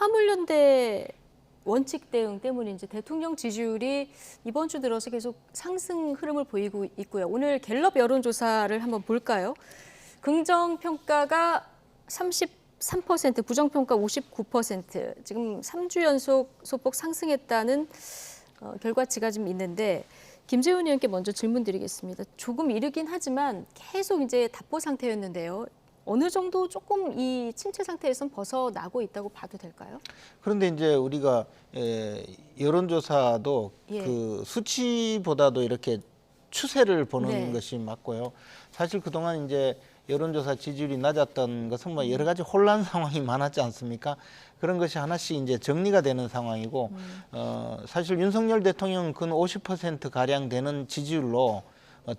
화물연대 원칙 대응 때문인지 대통령 지지율이 이번 주 들어서 계속 상승 흐름을 보이고 있고요. 오늘 갤럽 여론조사를 한번 볼까요? 긍정평가가 33%, 부정평가 59%, 지금 3주 연속 소폭 상승했다는 결과치가 좀 있는데 김재훈 의원께 먼저 질문 드리겠습니다. 조금 이르긴 하지만 계속 이제 답보 상태였는데요. 어느 정도 조금 이 침체 상태에선 벗어나고 있다고 봐도 될까요? 그런데 이제 우리가 여론조사도 예. 그 수치보다도 이렇게 추세를 보는 네. 것이 맞고요. 사실 그동안 이제 여론조사 지지율이 낮았던 것은 뭐 여러 가지 혼란 상황이 많았지 않습니까? 그런 것이 하나씩 이제 정리가 되는 상황이고, 사실 윤석열 대통령 근 50% 가량 되는 지지율로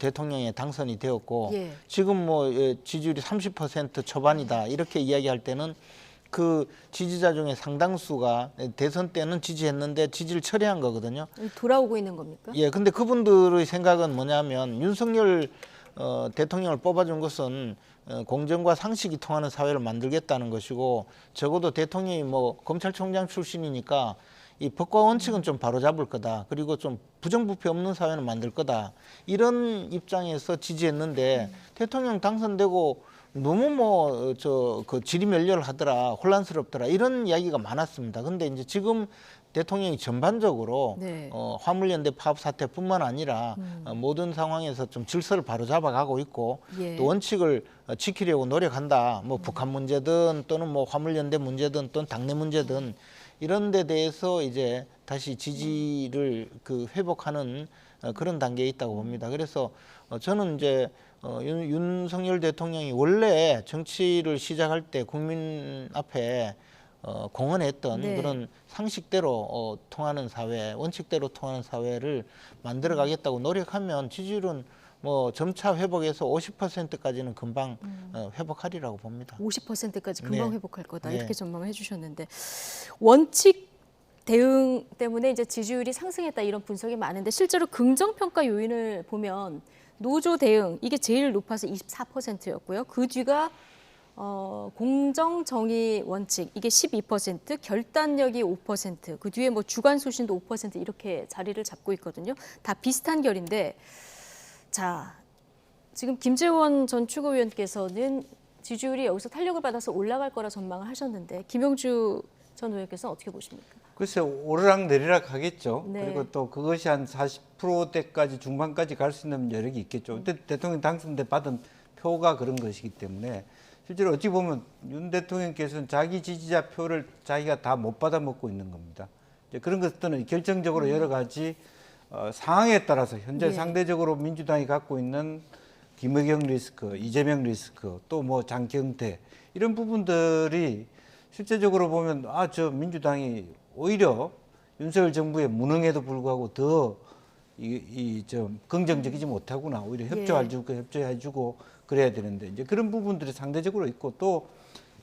대통령에 당선이 되었고, 예. 지금 뭐 지지율이 30% 초반이다 이렇게 이야기할 때는 그 지지자 중에 상당수가 대선 때는 지지했는데 지지를 철회한 거거든요. 돌아오고 있는 겁니까? 예, 근데 그분들의 생각은 뭐냐면 윤석열 대통령을 뽑아준 것은 공정과 상식이 통하는 사회를 만들겠다는 것이고, 적어도 대통령이 뭐 검찰총장 출신이니까 이 법과 원칙은 좀 바로잡을 거다. 그리고 좀 부정부패 없는 사회는 만들 거다. 이런 입장에서 지지했는데 대통령 당선되고 너무 뭐 그 지리멸렬하더라, 혼란스럽더라 이런 이야기가 많았습니다. 근데 이제 지금 대통령이 전반적으로 네. 화물연대 파업 사태뿐만 아니라 모든 상황에서 좀 질서를 바로잡아가고 있고, 예. 또 원칙을 지키려고 노력한다. 뭐 북한 문제든 또는 뭐 화물연대 문제든 또는 당내 문제든 이런 데 대해서 이제 다시 지지를 그 회복하는 그런 단계에 있다고 봅니다. 그래서 저는 이제 윤석열 대통령이 원래 정치를 시작할 때 국민 앞에 공언했던 네. 그런 상식대로 통하는 사회, 원칙대로 통하는 사회를 만들어가겠다고 노력하면 지지율은 뭐 점차 회복해서 50%까지는 금방 회복하리라고 봅니다. 50%까지 금방 네. 회복할 거다 네. 이렇게 전망을 해주셨는데 원칙 대응 때문에 이제 지지율이 상승했다 이런 분석이 많은데 실제로 긍정평가 요인을 보면 노조 대응 이게 제일 높아서 24%였고요. 그 뒤가 공정 정의 원칙 이게 12%, 결단력이 5%, 그 뒤에 뭐 주관 소신도 5% 이렇게 자리를 잡고 있거든요. 다 비슷한 결인데 자 지금 김재원 전 최고위원께서는 지지율이 여기서 탄력을 받아서 올라갈 거라 전망을 하셨는데 김영주 전 의원께서는 어떻게 보십니까? 글쎄 오르락 내리락 하겠죠. 네. 그리고 또 그것이 한 40%대까지 중반까지 갈 수 있는 여력이 있겠죠. 대통령 당선돼 받은 표가 그런 것이기 때문에 실제로 어찌 보면 윤 대통령께서는 자기 지지자 표를 자기가 다 못 받아 먹고 있는 겁니다. 이제 그런 것들은 결정적으로 여러 가지 상황에 따라서 현재 예. 상대적으로 민주당이 갖고 있는 김의겸 리스크, 이재명 리스크, 또 뭐 장경태 이런 부분들이 실제적으로 보면 저 민주당이 오히려 윤석열 정부의 무능에도 불구하고 더 좀 긍정적이지 못하구나. 오히려 협조해주고 그래야 되는데 이제 그런 부분들이 상대적으로 있고 또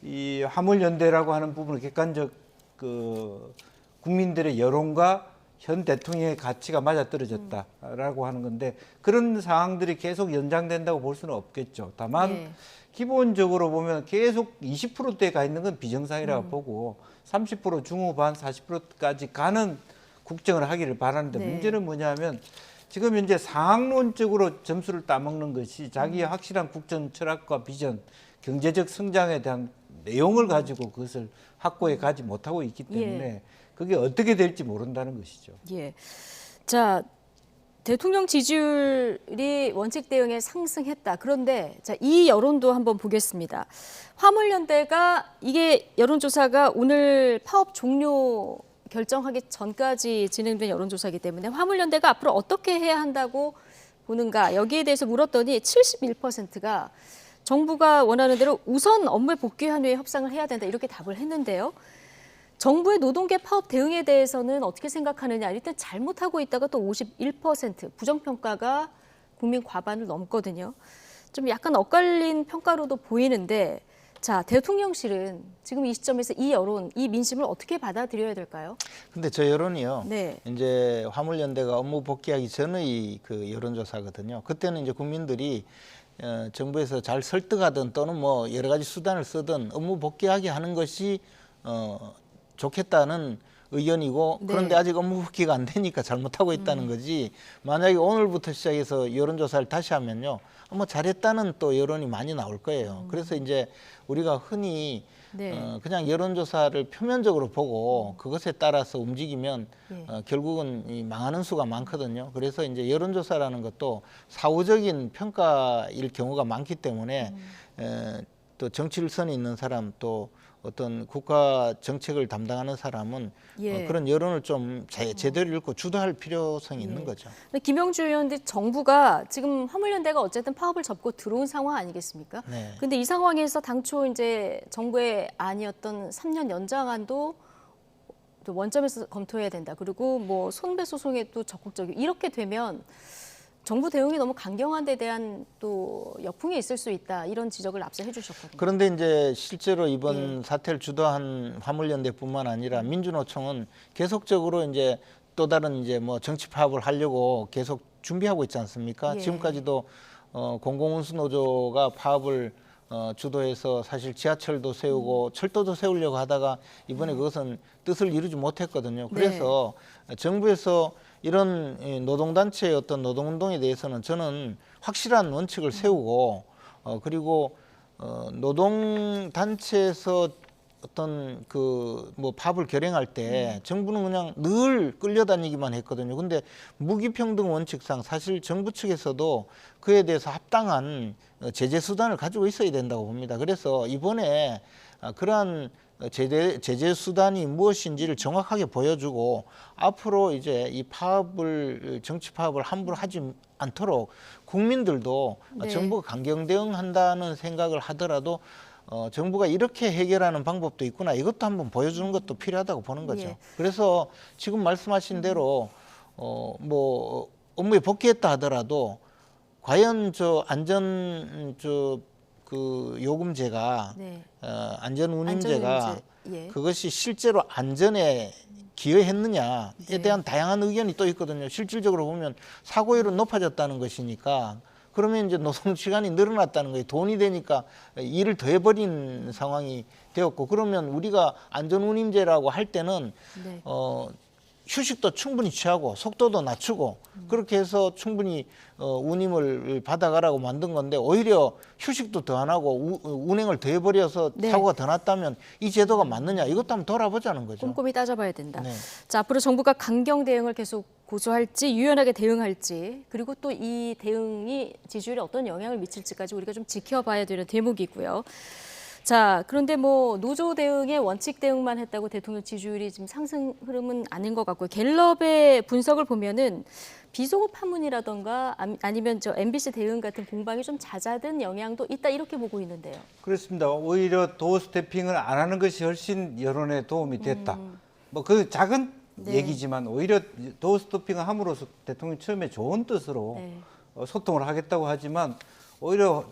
이 화물연대라고 하는 부분은 객관적 그 국민들의 여론과 현 대통령의 가치가 맞아떨어졌다라고 하는 건데 그런 상황들이 계속 연장된다고 볼 수는 없겠죠. 다만 예. 기본적으로 보면 계속 20%대에 가 있는 건 비정상이라고 보고 30% 중후반 40%까지 가는 국정을 하기를 바라는데 네. 문제는 뭐냐면 지금 현재 상황론적으로 점수를 따먹는 것이 자기의 확실한 국정 철학과 비전, 경제적 성장에 대한 내용을 가지고 그것을 확고히 가지 못하고 있기 때문에 그게 어떻게 될지 모른다는 것이죠. 예. 자, 대통령 지지율이 원칙 대응에 상승했다. 그런데 자, 이 여론도 한번 보겠습니다. 화물연대가 이게 여론조사가 오늘 파업 종료 결정하기 전까지 진행된 여론조사이기 때문에 화물연대가 앞으로 어떻게 해야 한다고 보는가 여기에 대해서 물었더니 71%가 정부가 원하는 대로 우선 업무에 복귀한 후에 협상을 해야 된다 이렇게 답을 했는데요. 정부의 노동계 파업 대응에 대해서는 어떻게 생각하느냐. 일단 잘못하고 있다가 또 51%, 부정평가가 국민 과반을 넘거든요. 좀 약간 엇갈린 평가로도 보이는데 자, 대통령실은 지금 이 시점에서 이 여론, 이 민심을 어떻게 받아들여야 될까요? 근데 저 여론이요. 네. 이제 화물연대가 업무 복귀하기 전의 그 여론조사거든요. 그때는 이제 국민들이 정부에서 잘 설득하든 또는 뭐 여러 가지 수단을 쓰든 업무 복귀하게 하는 것이 좋겠다는 의견이고 네. 그런데 아직 업무復帰가 안 되니까 잘못하고 있다는 거지. 만약에 오늘부터 시작해서 여론조사를 다시 하면요, 뭐 잘했다는 또 여론이 많이 나올 거예요. 그래서 이제 우리가 흔히 네. 그냥 여론조사를 표면적으로 보고 그것에 따라서 움직이면 예. 결국은 이 망하는 수가 많거든요. 그래서 이제 여론조사라는 것도 사후적인 평가일 경우가 많기 때문에 또 정치일선에 있는 사람 또 어떤 국가 정책을 담당하는 사람은 예. 그런 여론을 좀 제대로 읽고 주도할 필요성이 있는 거죠. 근데 김영주 의원도 정부가 지금 화물연대가 어쨌든 파업을 접고 들어온 상황 아니겠습니까? 네. 근데 이 상황에서 당초 이제 정부의 안이었던 3년 연장안도 또 원점에서 검토해야 된다. 그리고 뭐 손배 소송에 또 적극적이고 이렇게 되면 정부 대응이 너무 강경한 데 대한 또 역풍이 있을 수 있다. 이런 지적을 앞서 해주셨거든요. 그런데 이제 실제로 이번 사태를 주도한 화물연대뿐만 아니라 민주노총은 계속적으로 이제 또 다른 이제 뭐 정치 파업을 하려고 계속 준비하고 있지 않습니까? 예. 지금까지도 공공운수노조가 파업을 주도해서 사실 지하철도 세우고 철도도 세우려고 하다가 이번에 그것은 뜻을 이루지 못했거든요. 그래서 정부에서 이런 노동단체의 어떤 노동운동에 대해서는 저는 확실한 원칙을 세우고 그리고 노동단체에서 어떤 그 뭐 파업을 결행할 때 정부는 그냥 늘 끌려다니기만 했거든요. 근데 무기평등 원칙상 사실 정부 측에서도 그에 대해서 합당한 제재 수단을 가지고 있어야 된다고 봅니다. 그래서 이번에 그러한 제재 수단이 무엇인지를 정확하게 보여주고 앞으로 이제 이 파업을 정치 파업을 함부로 하지 않도록 국민들도 네. 정부가 강경 대응한다는 생각을 하더라도 정부가 이렇게 해결하는 방법도 있구나. 이것도 한번 보여주는 것도 필요하다고 보는 거죠. 예. 그래서 지금 말씀하신 대로 뭐 업무에 복귀했다 하더라도 과연 저 안전 그 요금제가 네. 안전운임제가 안전운임제, 예. 그것이 실제로 안전에 기여했느냐에 네. 대한 다양한 의견이 또 있거든요. 실질적으로 보면 사고율은 높아졌다는 것이니까 그러면 이제 노동 시간이 늘어났다는 거예요. 돈이 되니까 일을 더 해버린 상황이 되었고 그러면 우리가 안전운임제라고 할 때는 네. 휴식도 충분히 취하고 속도도 낮추고 그렇게 해서 충분히 운임을 받아가라고 만든 건데 오히려 휴식도 더 안 하고 운행을 더 해버려서 네. 사고가 더 났다면 이 제도가 맞느냐 이것도 한번 돌아보자는 거죠. 꼼꼼히 따져봐야 된다. 네. 자, 앞으로 정부가 강경 대응을 계속 고수할지 유연하게 대응할지 그리고 또 이 대응이 지지율에 어떤 영향을 미칠지까지 우리가 좀 지켜봐야 되는 대목이고요. 자, 그런데 뭐 노조 대응에 원칙 대응만 했다고 대통령 지지율이 지금 상승 흐름은 아닌 것 같고요. 갤럽의 분석을 보면은 비속어 파문이라던가 아니면 저 MBC 대응 같은 공방이 좀 잦아든 영향도 있다 이렇게 보고 있는데요. 그렇습니다. 오히려 도어 스태핑을 안 하는 것이 훨씬 여론에 도움이 됐다. 뭐 그 작은 네. 얘기지만 오히려 도어 스태핑을 함으로써 대통령이 처음에 좋은 뜻으로 네. 소통을 하겠다고 하지만 오히려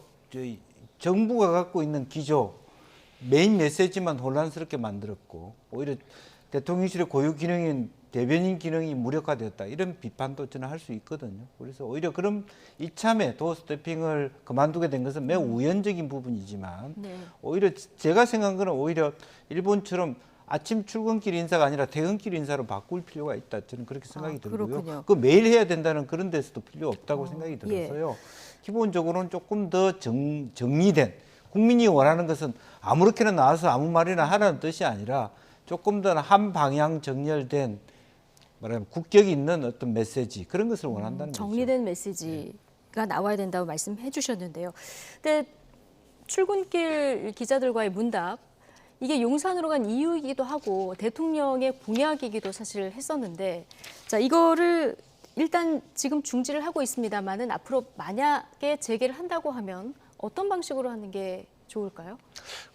정부가 갖고 있는 기조 메인 메시지만 혼란스럽게 만들었고 오히려 대통령실의 고유 기능인 대변인 기능이 무력화되었다 이런 비판도 저는 할 수 있거든요. 그래서 오히려 그럼 이참에 도어 스태핑을 그만두게 된 것은 매우 우연적인 부분이지만 네. 오히려 제가 생각한 거는 오히려 일본처럼 아침 출근길 인사가 아니라 퇴근길 인사로 바꿀 필요가 있다. 저는 그렇게 생각이 들고요. 그렇군요. 그 매일 해야 된다는 그런 데서도 필요 없다고 생각이 들어서요. 기본적으로는 조금 더 정리된 국민이 원하는 것은 아무렇게나 나와서 아무 말이나 하라는 뜻이 아니라 조금 더 한 방향 정렬된 말하면 국격이 있는 어떤 메시지 그런 것을 원한다는 거죠. 정리된 메시지가 나와야 된다고 말씀해 주셨는데요. 근데 출근길 기자들과의 문답 이게 용산으로 간 이유이기도 하고 대통령의 공약이기도 사실 했었는데 자 이거를 일단 지금 중지를 하고 있습니다만은 앞으로 만약에 재개를 한다고 하면 어떤 방식으로 하는 게 좋을까요?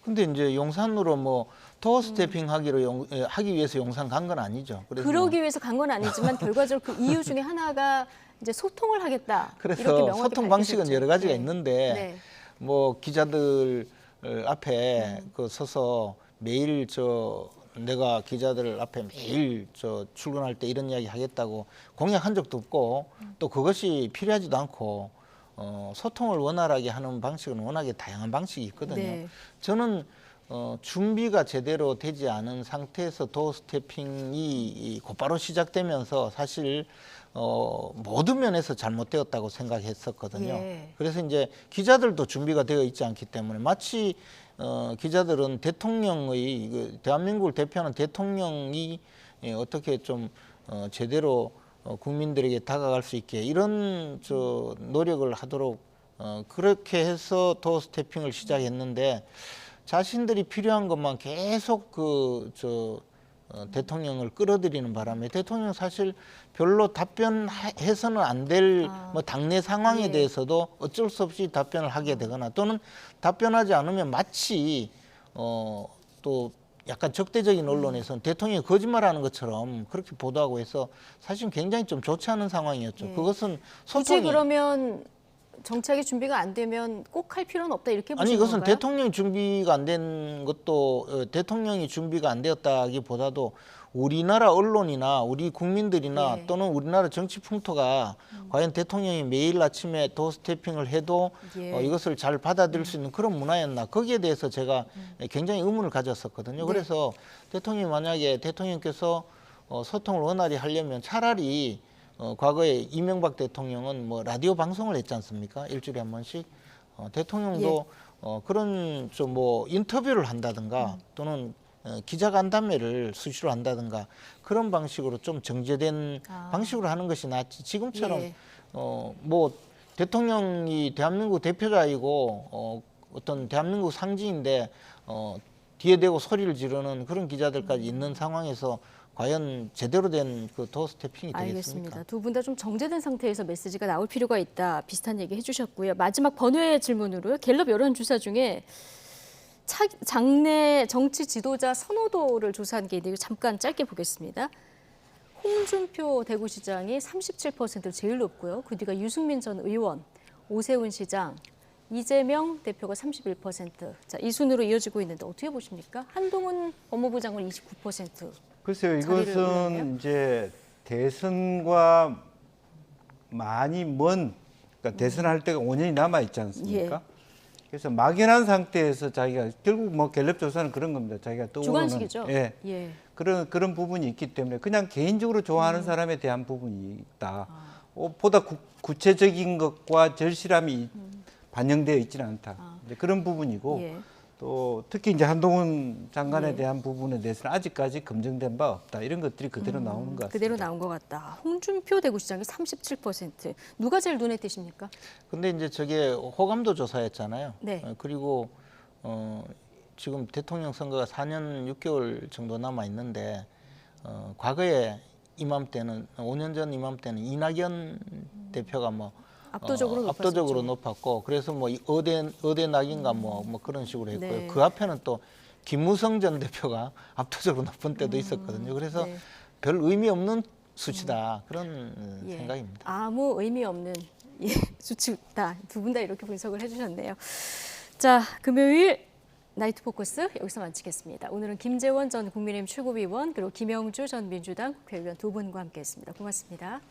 근데 이제 용산으로 뭐 도어 스태핑 하기 위해서 용산 간 건 아니죠. 그래서 그러기 위해서 간 건 아니지만 결과적으로 그 이유 중에 하나가 이제 소통을 하겠다. 이렇게 그래서 명확히 소통 방식은 밝혀졌죠. 여러 가지가 네. 있는데 네. 뭐 기자들 앞에 그 서서 매일 내가 기자들 앞에 매일 출근할 때 이런 이야기 하겠다고 공약한 적도 없고 또 그것이 필요하지도 않고 소통을 원활하게 하는 방식은 워낙에 다양한 방식이 있거든요. 네. 저는 준비가 제대로 되지 않은 상태에서 도어 스태핑이 곧바로 시작되면서 사실 모든 면에서 잘못되었다고 생각했었거든요. 예. 그래서 이제 기자들도 준비가 되어 있지 않기 때문에 마치 기자들은 대통령의 대한민국을 대표하는 대통령이 어떻게 좀 제대로 국민들에게 다가갈 수 있게 이런 노력을 하도록 그렇게 해서 도어 스태핑을 시작했는데 자신들이 필요한 것만 계속 대통령을 끌어들이는 바람에 대통령 사실 별로 답변해서는 안 될 뭐 당내 상황에 예. 대해서도 어쩔 수 없이 답변을 하게 되거나 또는 답변하지 않으면 마치 또 약간 적대적인 언론에서는 대통령이 거짓말하는 것처럼 그렇게 보도하고 해서 사실 굉장히 좀 좋지 않은 상황이었죠. 예. 그것은 굳이 소통이 그러면 정착이 준비가 안 되면 꼭 할 필요는 없다 이렇게 보시는 아니 이것은 건가요? 대통령이 준비가 안 된 것도 대통령이 준비가 안 되었다기보다도 우리나라 언론이나 우리 국민들이나 예. 또는 우리나라 정치 풍토가 과연 대통령이 매일 아침에 도어 스태핑을 해도 예. 이것을 잘 받아들일 수 있는 그런 문화였나 거기에 대해서 제가 굉장히 의문을 가졌었거든요. 네. 그래서 대통령이 만약에 대통령께서 소통을 원활히 하려면 차라리 과거에 이명박 대통령은 뭐 라디오 방송을 했지 않습니까? 일주일에 한 번씩 대통령도 그런 좀 뭐 인터뷰를 한다든가 또는 기자간담회를 수시로 한다든가 그런 방식으로 좀 정제된 방식으로 하는 것이 낫지 지금처럼 예. 뭐 대통령이 대한민국 대표자이고 어떤 대한민국 상징인데 뒤에 대고 소리를 지르는 그런 기자들까지 있는 상황에서 과연 제대로 된 그 도어 스태핑이 되겠습니까? 알겠습니다. 두 분 다 좀 정제된 상태에서 메시지가 나올 필요가 있다. 비슷한 얘기 해주셨고요. 마지막 번외 질문으로요. 갤럽 여론조사 중에 장내 정치 지도자 선호도를 조사한 게 있는데 잠깐 짧게 보겠습니다. 홍준표 대구시장이 37%로 제일 높고요. 그 뒤가 유승민 전 의원, 오세훈 시장, 이재명 대표가 31%. 자, 이 순으로 이어지고 있는데 어떻게 보십니까? 한동훈 법무부 장관 29%. 글쎄요, 자리를 이것은 올렸네요. 이제 대선과 많이 그러니까 대선할 때가 5년이 남아 있지 않습니까? 예. 그래서 막연한 상태에서 자기가 결국 뭐 갤럽 조사는 그런 겁니다. 자기가 떠오르는 주관식이죠? 예. 예. 그런 부분이 있기 때문에 그냥 개인적으로 좋아하는 사람에 대한 부분이 있다. 보다 구체적인 것과 절실함이 반영되어 있지는 않다. 이제 그런 부분이고 예. 또 특히 이제 한동훈 장관에 예. 대한 부분에 대해서는 아직까지 검증된 바 없다. 이런 것들이 그대로 나오는 것 같습니다. 그대로 나온 것 같다. 홍준표 대구시장이 37%. 누가 제일 눈에 띄십니까? 근데 이제 저게 호감도 조사였잖아요. 네. 그리고 지금 대통령 선거가 4년 6개월 정도 남아 있는데 과거에 이맘때는 5년 전 이맘때는 이낙연 대표가 뭐 압도적으로 높았고 그래서 뭐 어대 낙인가 뭐 그런 식으로 했고요. 네. 그 앞에는 또 김무성 전 대표가 압도적으로 높은 때도 있었거든요. 그래서 네. 별 의미 없는 수치다 그런 예. 생각입니다. 아무 의미 없는 수치다. 두 분 다 이렇게 분석을 해주셨네요. 자, 금요일 나이트 포커스 여기서 마치겠습니다. 오늘은 김재원 전 국민의힘 최고위원 그리고 김영주 전 민주당 국회의원 두 분과 함께했습니다. 고맙습니다.